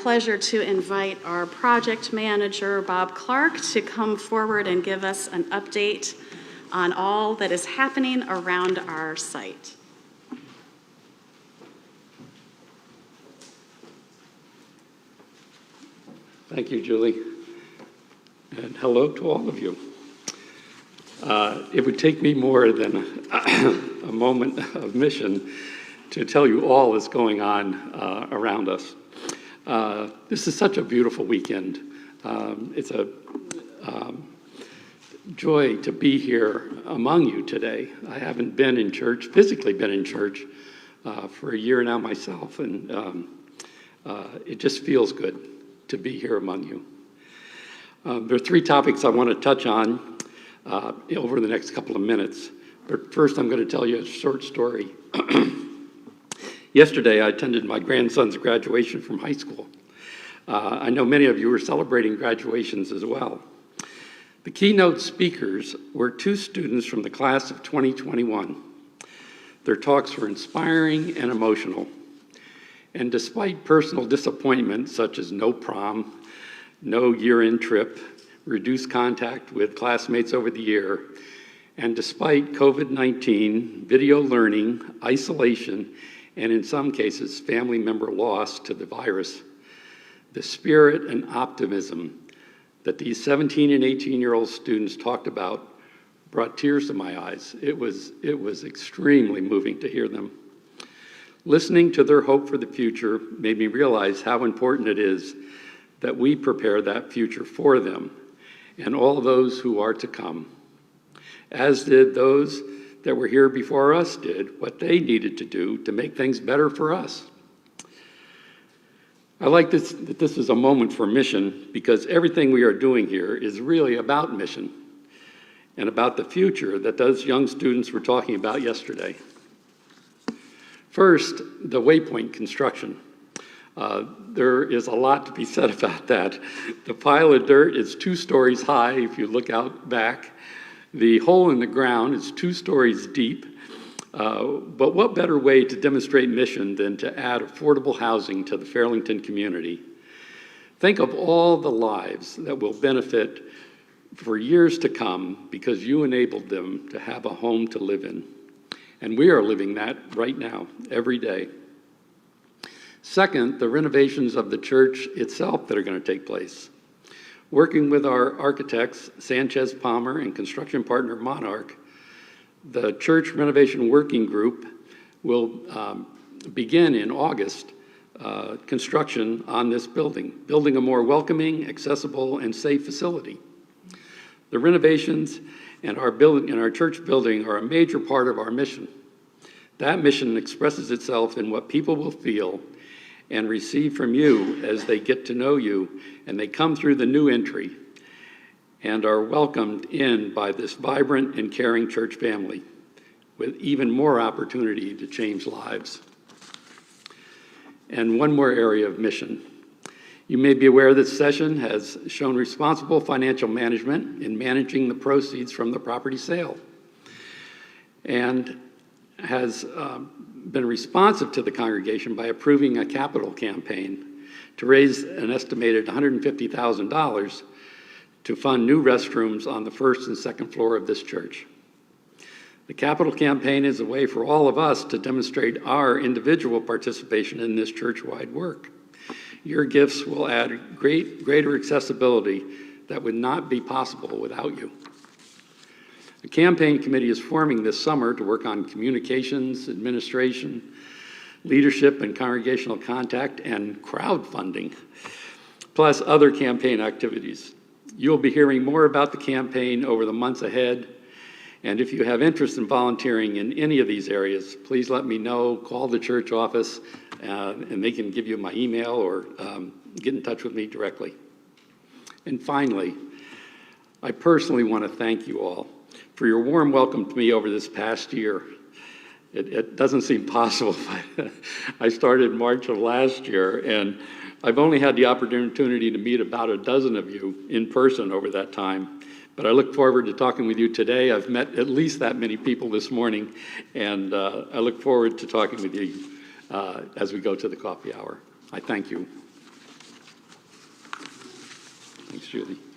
pleasure to invite our project manager, Bob Clark, to come forward and give us an update on all that is happening around our site. Thank you, Julie, and hello to all of you. It would take me more than a moment of mission to tell you all that's going on around us. This is such a beautiful weekend. It's a joy to be here among you today. I haven't been in church, physically been in church, for a year now myself, and it just feels good to be here among you. There are three topics I want to touch on over the next couple of minutes. But first, I'm going to tell you a short story. Yesterday, I attended my grandson's graduation from high school. I know many of you are celebrating graduations as well. The keynote speakers were two students from the class of 2021. Their talks were inspiring and emotional. And despite personal disappointment, such as no prom, no year-end trip, reduced contact with classmates over the year, and despite COVID-19, video learning, isolation, and in some cases, family member loss to the virus, the spirit and optimism that these 17 and 18-year-old students talked about brought tears to my eyes. It was extremely moving to hear them. Listening to their hope for the future made me realize how important it is that we prepare that future for them and all those who are to come, as did those that were here before us did what they needed to do to make things better for us. I like that this is a moment for mission, because everything we are doing here is really about mission and about the future that those young students were talking about yesterday. First, the Waypoint Construction. There is a lot to be said about that. The pile of dirt is 2 stories high if you look out back. The hole in the ground is 2 stories deep. But what better way to demonstrate mission than to add affordable housing to the Fairlington community? Think of all the lives that will benefit for years to come because you enabled them to have a home to live in. And we are living that right now, every day. Second, the renovations of the church itself that are going to take place. Working with our architects, Sanchez Palmer, and construction partner Monarch, the church renovation working group will begin in August construction on this building a more welcoming, accessible, and safe facility. The renovations and our church building are a major part of our mission. That mission expresses itself in what people will feel and receive from you as they get to know you and they come through the new entry and are welcomed in by this vibrant and caring church family with even more opportunity to change lives. And one more area of mission. You may be aware this session has shown responsible financial management in managing the proceeds from the property sale and has been responsive to the congregation by approving a capital campaign to raise an estimated $150,000 to fund new restrooms on the 1st and 2nd floor of this church. The capital campaign is a way for all of us to demonstrate our individual participation in this church-wide work. Your gifts will add greater accessibility that would not be possible without you. The campaign committee is forming this summer to work on communications, administration, leadership and congregational contact, and crowdfunding, plus other campaign activities. You'll be hearing more about the campaign over the months ahead, and if you have interest in volunteering in any of these areas, please let me know, call the church office, and they can give you my email or get in touch with me directly. And finally, I personally want to thank you all for your warm welcome to me over this past year. It doesn't seem possible, but I started in March of last year, and I've only had the opportunity to meet about a dozen of you in person over that time. But I look forward to talking with you today. I've met at least that many people this morning, and I look forward to talking with you as we go to the coffee hour. I thank you. Judy.